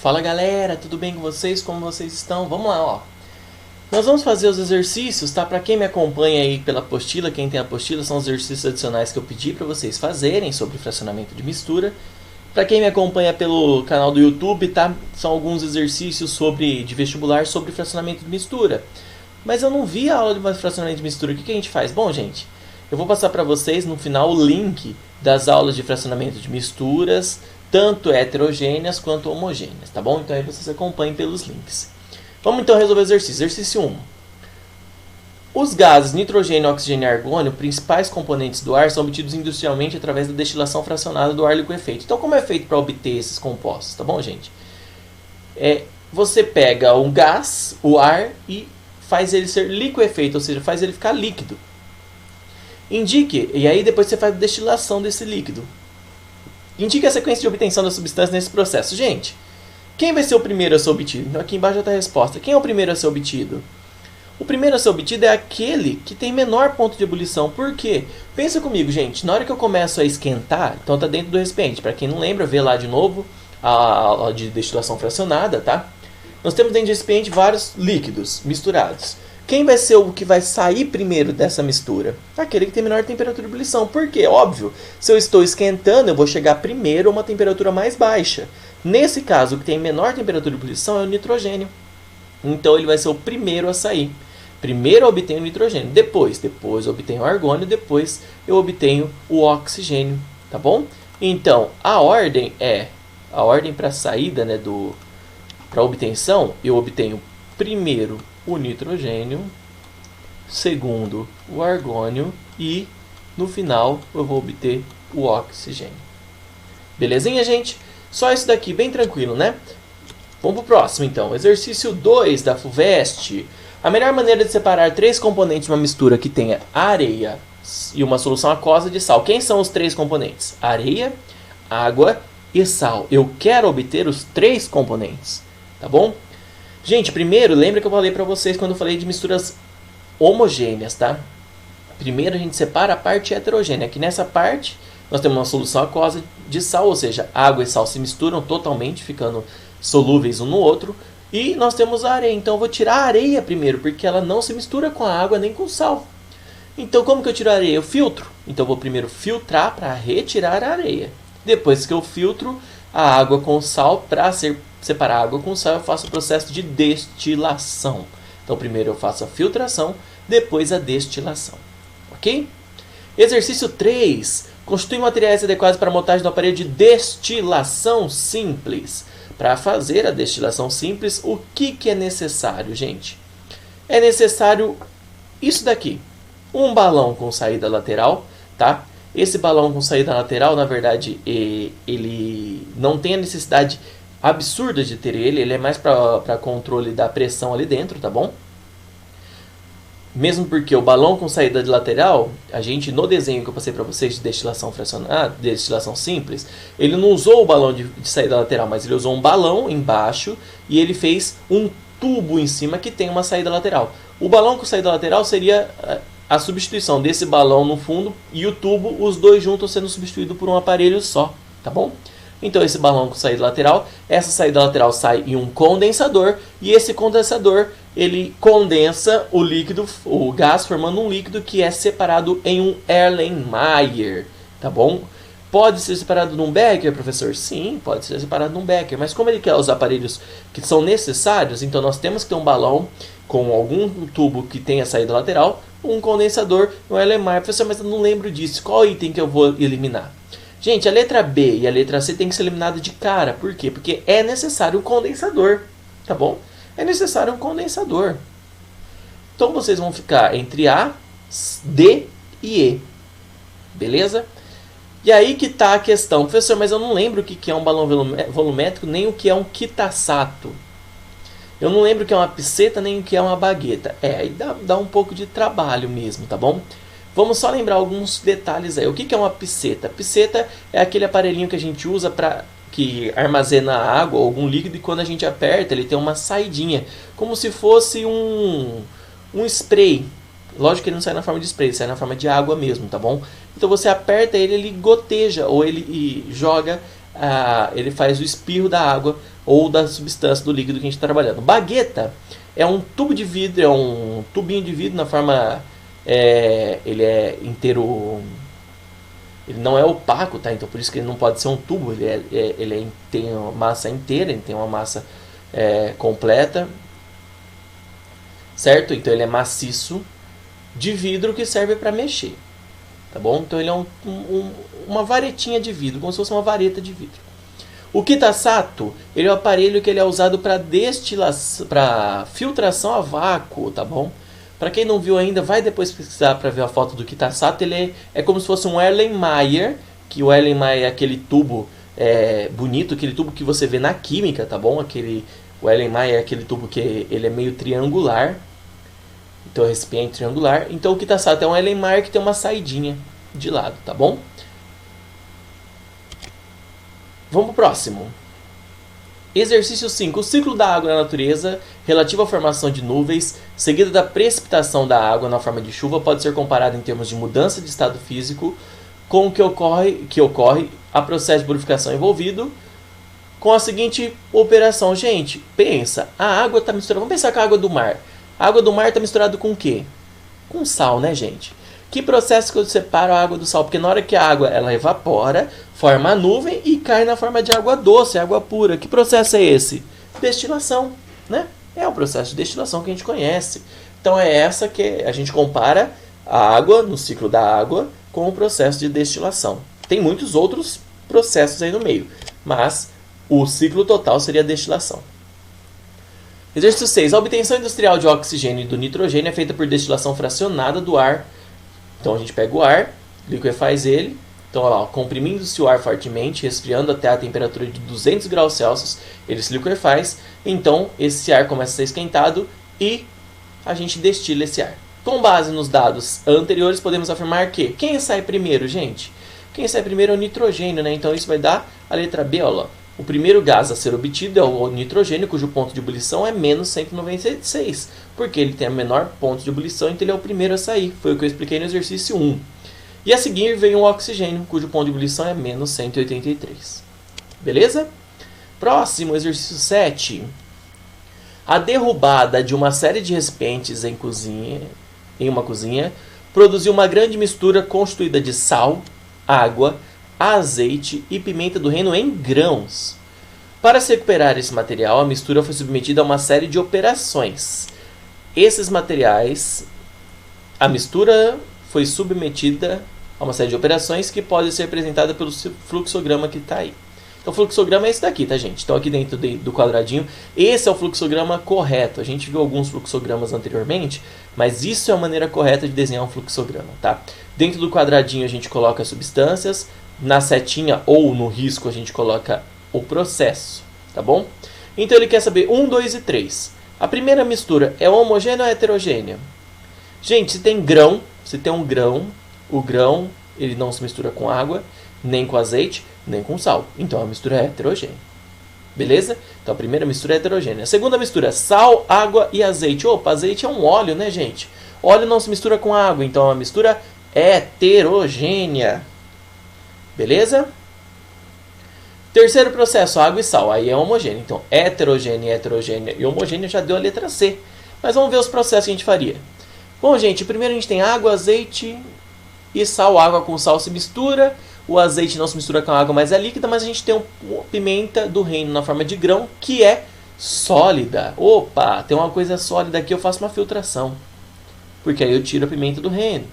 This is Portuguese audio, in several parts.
Fala galera, tudo bem com vocês? Como vocês estão? Vamos lá, ó. Nós vamos fazer os exercícios, tá? Para quem me acompanha aí pela apostila, quem tem a apostila, são os exercícios adicionais que eu pedi para vocês fazerem sobre fracionamento de mistura. Para quem me acompanha pelo canal do YouTube, tá? São alguns exercícios de vestibular sobre fracionamento de mistura. Mas eu não vi a aula de fracionamento de mistura. O que a gente faz? Bom, gente, eu vou passar para vocês no final o link das aulas de fracionamento de misturas, tanto heterogêneas quanto homogêneas, tá bom? Então aí vocês acompanhem pelos links. Vamos então resolver o exercício. Exercício 1. Os gases nitrogênio, oxigênio e argônio, principais componentes do ar, são obtidos industrialmente através da destilação fracionada do ar liquefeito. Então, como é feito para obter esses compostos? Tá bom, gente? Você pega um gás, o ar, e faz ele ser liquefeito, ou seja, faz ele ficar líquido. Indique, e aí depois você faz a destilação desse líquido. Indique a sequência de obtenção da substância nesse processo. Gente, quem vai ser o primeiro a ser obtido? Então aqui embaixo já está a resposta. Quem é o primeiro a ser obtido? O primeiro a ser obtido é aquele que tem menor ponto de ebulição. Por quê? Pensa comigo, gente. Na hora que eu começo a esquentar, então está dentro do recipiente. Para quem não lembra, vê lá de novo a aula de destilação fracionada, tá? Nós temos dentro do recipiente vários líquidos misturados. Quem vai ser o que vai sair primeiro dessa mistura? Aquele que tem menor temperatura de ebulição. Por quê? Óbvio, se eu estou esquentando, eu vou chegar primeiro a uma temperatura mais baixa. Nesse caso, o que tem menor temperatura de ebulição é o nitrogênio. Então, ele vai ser o primeiro a sair. Primeiro eu obtenho o nitrogênio, depois eu obtenho o argônio, depois eu obtenho o oxigênio, tá bom? Então, a ordem para a saída, né, para obtenção, eu obtenho primeiro o nitrogênio, segundo o argônio e no final eu vou obter o oxigênio. Belezinha, gente? Só isso daqui, bem tranquilo, né? Vamos pro próximo, então. Exercício 2 da FUVEST. A melhor maneira de separar três componentes de uma mistura que tenha areia e uma solução aquosa de sal. Quem são os três componentes? Areia, água e sal. Eu quero obter os três componentes, tá bom? Gente, primeiro, lembra que eu falei para vocês quando eu falei de misturas homogêneas, tá? Primeiro a gente separa a parte heterogênea. Aqui nessa parte nós temos uma solução aquosa de sal, ou seja, água e sal se misturam totalmente, ficando solúveis um no outro. E nós temos a areia, então eu vou tirar a areia primeiro, porque ela não se mistura com a água nem com o sal. Então como que eu tiro a areia? Eu filtro. Então eu vou primeiro filtrar para retirar a areia. Depois que eu filtro a água com o sal, para separar a água com o sal, eu faço o processo de destilação. Então primeiro eu faço a filtração, depois a destilação. Ok? Exercício 3. Constitui materiais adequados para a montagem do aparelho de destilação simples. Para fazer a destilação simples, o que é necessário, gente? É necessário isso daqui. Um balão com saída lateral, tá? Esse balão com saída lateral, na verdade, ele não tem a necessidade absurda de ter ele é mais para controle da pressão ali dentro, tá bom? Mesmo porque o balão com saída de lateral, a gente no desenho que eu passei para vocês de destilação fracionada, destilação simples, ele não usou o balão de saída lateral, mas ele usou um balão embaixo e ele fez um tubo em cima que tem uma saída lateral. O balão com saída lateral seria a substituição desse balão no fundo e o tubo, os dois juntos sendo substituídos por um aparelho só, tá bom? Então esse balão com saída lateral, essa saída lateral sai em um condensador e esse condensador ele condensa o líquido, o gás, formando um líquido que é separado em um Erlenmeyer, tá bom? Pode ser separado num Becker, professor? Sim, pode ser separado num Becker, mas como ele quer os aparelhos que são necessários, então nós temos que ter um balão com algum tubo que tenha saída lateral, um condensador, um Erlenmeyer. Professor, mas eu não lembro disso, qual item que eu vou eliminar? Gente, a letra B e a letra C tem que ser eliminadas de cara. Por quê? Porque é necessário um condensador, tá bom? É necessário um condensador. Então vocês vão ficar entre A, D e E. Beleza? E aí que está a questão. Professor, mas eu não lembro o que é um balão volumétrico, nem o que é um quitasato. Eu não lembro o que é uma piceta, nem o que é uma bagueta. Aí dá um pouco de trabalho mesmo, tá bom? Vamos só lembrar alguns detalhes aí. O que é uma piceta? Piceta é aquele aparelhinho que a gente usa que armazena água ou algum líquido e quando a gente aperta ele tem uma saidinha, como se fosse um spray. Lógico que ele não sai na forma de spray, sai na forma de água mesmo, tá bom? Então você aperta ele, ele goteja ou ele joga, ele faz o espirro da água ou da substância do líquido que a gente está trabalhando. Bagueta é um tubo de vidro, é um tubinho de vidro na forma... ele é inteiro... Ele não é opaco, tá? Então por isso que ele não pode ser um tubo. Tem uma massa inteira, ele tem uma massa completa. Certo? Então ele é maciço de vidro que serve para mexer. Tá bom? Então ele é uma varetinha de vidro, como se fosse uma vareta de vidro. O Kitasato, ele é um aparelho que ele é usado para filtração a vácuo, tá bom? Para quem não viu ainda, vai depois pesquisar para ver a foto do Kitasato. Ele é como se fosse um Erlenmeyer, que o Erlenmeyer é aquele tubo bonito, aquele tubo que você vê na química, tá bom? O Erlenmeyer é aquele tubo que ele é meio triangular, então o recipiente triangular. Então o Kitasato é um Erlenmeyer que tem uma saidinha de lado, tá bom? Vamos pro próximo. Exercício 5. O ciclo da água na natureza, relativo à formação de nuvens, seguida da precipitação da água na forma de chuva, pode ser comparado em termos de mudança de estado físico com o que ocorre a processo de purificação envolvido com a seguinte operação. Gente, pensa, a água está misturada, vamos pensar com a água do mar. A água do mar está misturada com o quê? Com sal, né, gente? Que processo que eu separo a água do sal? Porque na hora que a água ela evapora, forma a nuvem e cai na forma de água doce, água pura. Que processo é esse? Destilação, né? É o processo de destilação que a gente conhece. Então é essa que a gente compara a água, no ciclo da água, com o processo de destilação. Tem muitos outros processos aí no meio, mas o ciclo total seria a destilação. Exercício 6. A obtenção industrial de oxigênio e do nitrogênio é feita por destilação fracionada do ar. Então a gente pega o ar, liquefaz ele. Então, olha lá, comprimindo-se o ar fortemente, resfriando até a temperatura de 200 graus Celsius, ele se liquefaz. Então, esse ar começa a ser esquentado e a gente destila esse ar. Com base nos dados anteriores, podemos afirmar que... Quem sai primeiro, gente? Quem sai primeiro é o nitrogênio, né? Então, isso vai dar a letra B, olha lá. O primeiro gás a ser obtido é o nitrogênio, cujo ponto de ebulição é menos 196, porque ele tem a menor ponto de ebulição, então ele é o primeiro a sair. Foi o que eu expliquei no exercício 1. E a seguir vem o oxigênio, cujo ponto de ebulição é menos 183. Beleza? Próximo, exercício 7. A derrubada de uma série de recipientes em uma cozinha produziu uma grande mistura constituída de sal, água, azeite e pimenta do reino em grãos. Para se recuperar esse material, a mistura foi submetida a uma série de operações. A mistura foi submetida a uma série de operações que pode ser representada pelo fluxograma que está aí. Então o fluxograma é esse daqui, tá, gente? Então aqui dentro do quadradinho, esse é o fluxograma correto. A gente viu alguns fluxogramas anteriormente, mas isso é a maneira correta de desenhar um fluxograma, tá? Dentro do quadradinho a gente coloca as substâncias, na setinha ou no risco a gente coloca o processo, tá bom? Então ele quer saber 1, 2 e 3. A primeira mistura é homogênea ou heterogênea? Gente, se tem um grão, o grão ele não se mistura com água, nem com azeite, nem com sal. Então a mistura é heterogênea. Beleza? Então a primeira mistura é heterogênea. A segunda mistura é sal, água e azeite. Opa, azeite é um óleo, né, gente? Óleo não se mistura com água, então é uma mistura heterogênea. Beleza? Terceiro processo, água e sal. Aí é homogêneo. Então, heterogênea, heterogênea e homogênea já deu a letra C. Mas vamos ver os processos que a gente faria. Bom, gente, primeiro a gente tem água, azeite e sal. Água com sal se mistura. O azeite não se mistura com a água, mas é líquida. Mas a gente tem uma pimenta do reino na forma de grão, que é sólida. Opa, tem uma coisa sólida aqui, eu faço uma filtração. Porque aí eu tiro a pimenta do reino.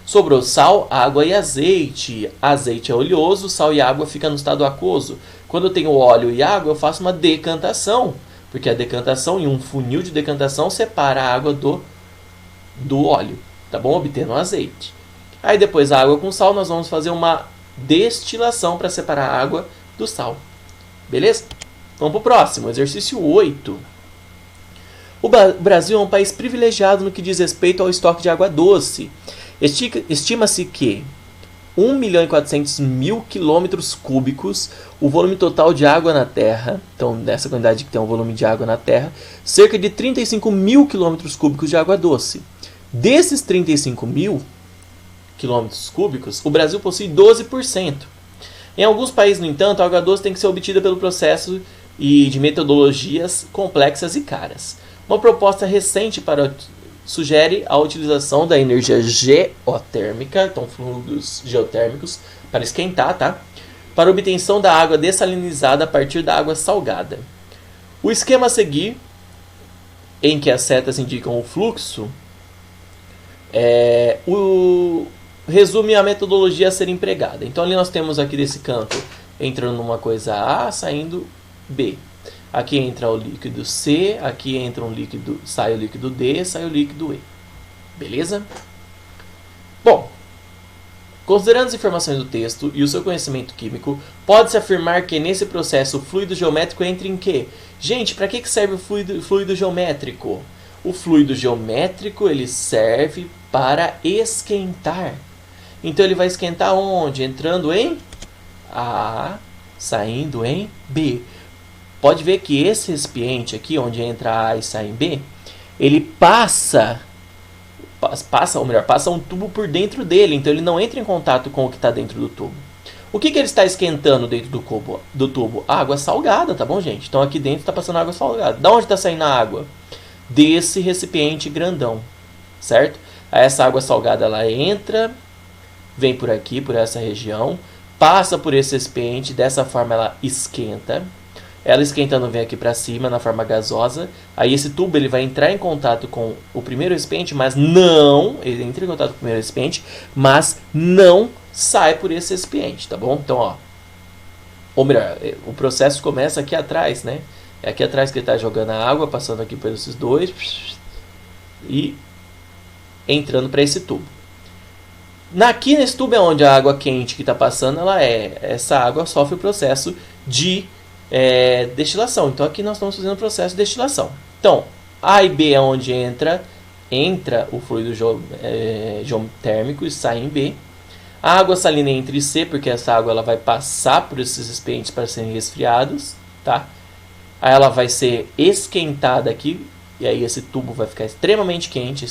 Sobrou sal, água e azeite. Azeite é oleoso, sal e água ficam no estado aquoso. Quando eu tenho óleo e água, eu faço uma decantação. Porque a decantação, em um funil de decantação, separa a água do óleo. Tá bom? Obtendo o azeite. Aí depois a água com sal, nós vamos fazer uma destilação para separar a água do sal. Beleza? Vamos para o próximo, exercício 8. O Brasil é um país privilegiado no que diz respeito ao estoque de água doce. Estima-se que 1.400.000 quilômetros cúbicos, o volume total de água na Terra, então nessa quantidade que tem um volume de água na Terra, cerca de 35.000 quilômetros cúbicos de água doce. Desses 35.000 quilômetros cúbicos, o Brasil possui 12%. Em alguns países, no entanto, a água doce tem que ser obtida pelo processo e de metodologias complexas e caras. Uma proposta recente sugere a utilização da energia geotérmica, então fluidos geotérmicos, para esquentar, tá? Para obtenção da água dessalinizada a partir da água salgada. O esquema a seguir, em que as setas indicam o fluxo, resume a metodologia a ser empregada. Então ali nós temos aqui desse canto entrando numa coisa A, saindo B. Aqui entra o líquido C, aqui entra um líquido, sai o líquido D, sai o líquido E. Beleza? Bom, considerando as informações do texto e o seu conhecimento químico, pode-se afirmar que nesse processo o fluido geométrico entra em quê? Gente, para que serve o fluido geométrico? O fluido geométrico ele serve para esquentar. Então ele vai esquentar onde? Entrando em A, saindo em B. Pode ver que esse recipiente aqui, onde entra A e sai em B, ele passa um tubo por dentro dele. Então ele não entra em contato com o que está dentro do tubo. O que ele está esquentando dentro do tubo? Água salgada, tá bom, gente? Então aqui dentro está passando água salgada. Da onde está saindo a água? Desse recipiente grandão, certo? Aí essa água salgada ela entra, vem por aqui, por essa região, passa por esse recipiente, dessa forma ela esquenta. Ela esquentando vem aqui para cima na forma gasosa. Aí esse tubo ele vai entrar em contato com o primeiro recipiente, mas não... Ele entra em contato com o primeiro recipiente, mas não sai por esse recipiente, tá bom? Então, ó... Ou melhor, o processo começa aqui atrás, né? É aqui atrás que ele está jogando a água, passando aqui por esses dois e entrando para esse tubo. Aqui nesse tubo é onde a água quente que está passando, essa água sofre o processo de destilação. Então aqui nós estamos fazendo o processo de destilação. Então, A e B é onde entra o fluido geotérmico e sai em B. A água salina entra em C, porque essa água ela vai passar por esses recipientes para serem resfriados, tá? Aí ela vai ser esquentada aqui, e aí esse tubo vai ficar extremamente quente,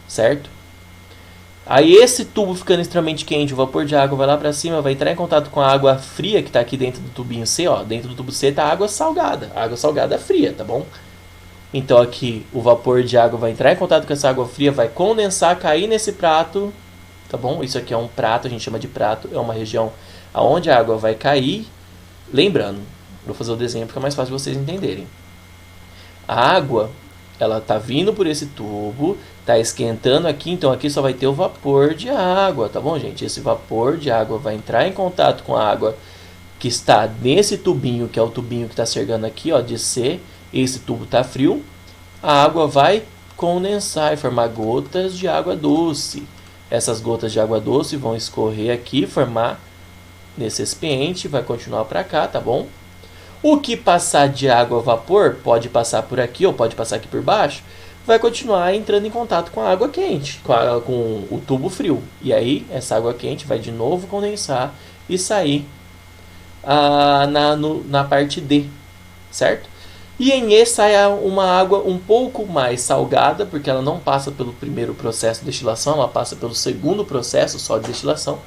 certo? Aí esse tubo ficando extremamente quente, o vapor de água vai lá para cima, vai entrar em contato com a água fria que está aqui dentro do tubinho C, ó. Dentro do tubo C está água salgada fria, tá bom? Então aqui o vapor de água vai entrar em contato com essa água fria, vai condensar, cair nesse prato, tá bom? Isso aqui é um prato, a gente chama de prato, é uma região onde a água vai cair. Lembrando, vou fazer o desenho porque é mais fácil vocês entenderem. A água, ela tá vindo por esse tubo, tá esquentando aqui, então aqui só vai ter o vapor de água, tá bom, gente? Esse vapor de água vai entrar em contato com a água que está nesse tubinho, que é o tubinho que está cercando aqui, ó, de C. Esse tubo tá frio, a água vai condensar e formar gotas de água doce. Essas gotas de água doce vão escorrer aqui, formar nesse recipiente, vai continuar para cá, tá bom? O que passar de água a vapor, pode passar por aqui ou pode passar aqui por baixo, vai continuar entrando em contato com a água quente, com o tubo frio. E aí, essa água quente vai de novo condensar e sair na parte D, certo? E em E sai uma água um pouco mais salgada, porque ela não passa pelo primeiro processo de destilação, ela passa pelo segundo processo só de destilação.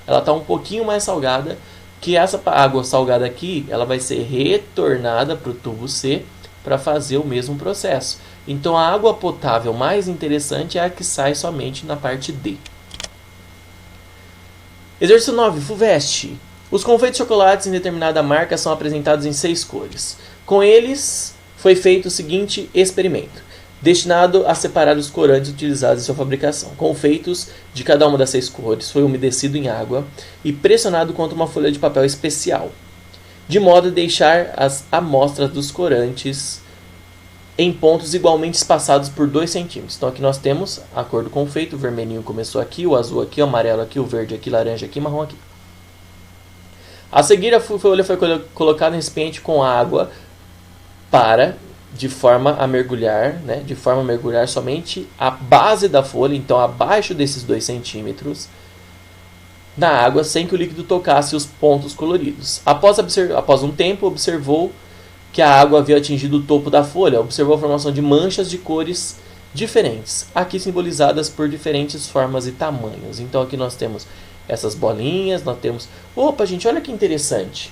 Ela está um pouquinho mais salgada, que essa água salgada aqui, ela vai ser retornada para o tubo C para fazer o mesmo processo. Então a água potável mais interessante é a que sai somente na parte D. Exercício 9, FUVEST. Os confeitos de chocolates em determinada marca são apresentados em 6 cores. Com eles foi feito o seguinte experimento, destinado a separar os corantes utilizados em sua fabricação. Confeitos de cada uma das 6 cores foi umedecido em água e pressionado contra uma folha de papel especial, de modo a deixar as amostras dos corantes em pontos igualmente espaçados por 2 centímetros. Então aqui nós temos a cor do confeito, o vermelhinho começou aqui, o azul aqui, o amarelo aqui, o verde aqui, laranja aqui, marrom aqui. A seguir a folha foi colocada em recipiente com água de forma a mergulhar somente a base da folha, então abaixo desses 2 centímetros, na água, sem que o líquido tocasse os pontos coloridos. Após um tempo, observou que a água havia atingido o topo da folha, observou a formação de manchas de cores diferentes, aqui simbolizadas por diferentes formas e tamanhos. Então aqui nós temos essas bolinhas, nós temos... Opa, gente, olha que interessante!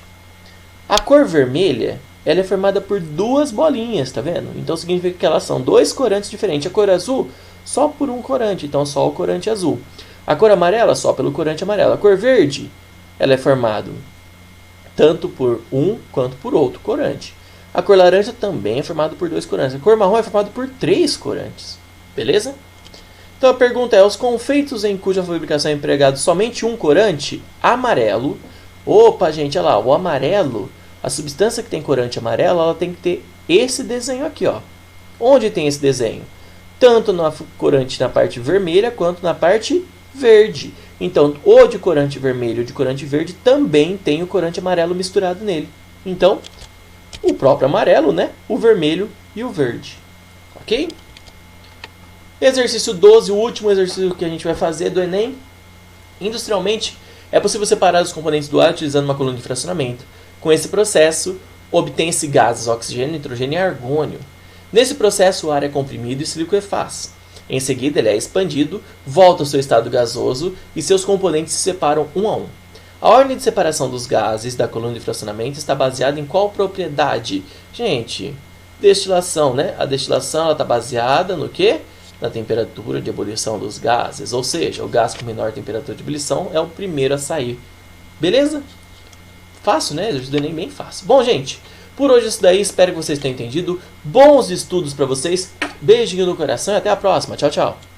A cor vermelha, ela é formada por duas bolinhas, tá vendo? Então significa que elas são dois corantes diferentes. A cor azul, só por um corante, então só o corante azul. A cor amarela, só pelo corante amarelo. A cor verde, ela é formada tanto por um quanto por outro corante. A cor laranja também é formada por dois corantes. A cor marrom é formada por três corantes. Beleza? Então a pergunta é, os confeitos em cuja fabricação é empregado somente um corante amarelo. Opa, gente, olha lá, o amarelo, a substância que tem corante amarelo, ela tem que ter esse desenho aqui, ó. Onde tem esse desenho? Tanto no corante na parte vermelha quanto na parte verde. Então, o de corante vermelho e o de corante verde também tem o corante amarelo misturado nele. Então, o próprio amarelo, né? O vermelho e o verde. Ok? Exercício 12, o último exercício que a gente vai fazer do Enem. Industrialmente, é possível separar os componentes do ar utilizando uma coluna de fracionamento. Com esse processo, obtém-se gases oxigênio, nitrogênio e argônio. Nesse processo, o ar é comprimido e se liquefaz. Em seguida, ele é expandido, volta ao seu estado gasoso e seus componentes se separam um a um. A ordem de separação dos gases da coluna de fracionamento está baseada em qual propriedade? Gente, destilação, né? A destilação está baseada no quê? Na temperatura de ebulição dos gases. Ou seja, o gás com menor temperatura de ebulição é o primeiro a sair. Beleza? Fácil, né? Exercício do Enem bem fácil. Bom, gente, por hoje é isso daí. Espero que vocês tenham entendido. Bons estudos para vocês. Beijinho no coração e até a próxima. Tchau, tchau.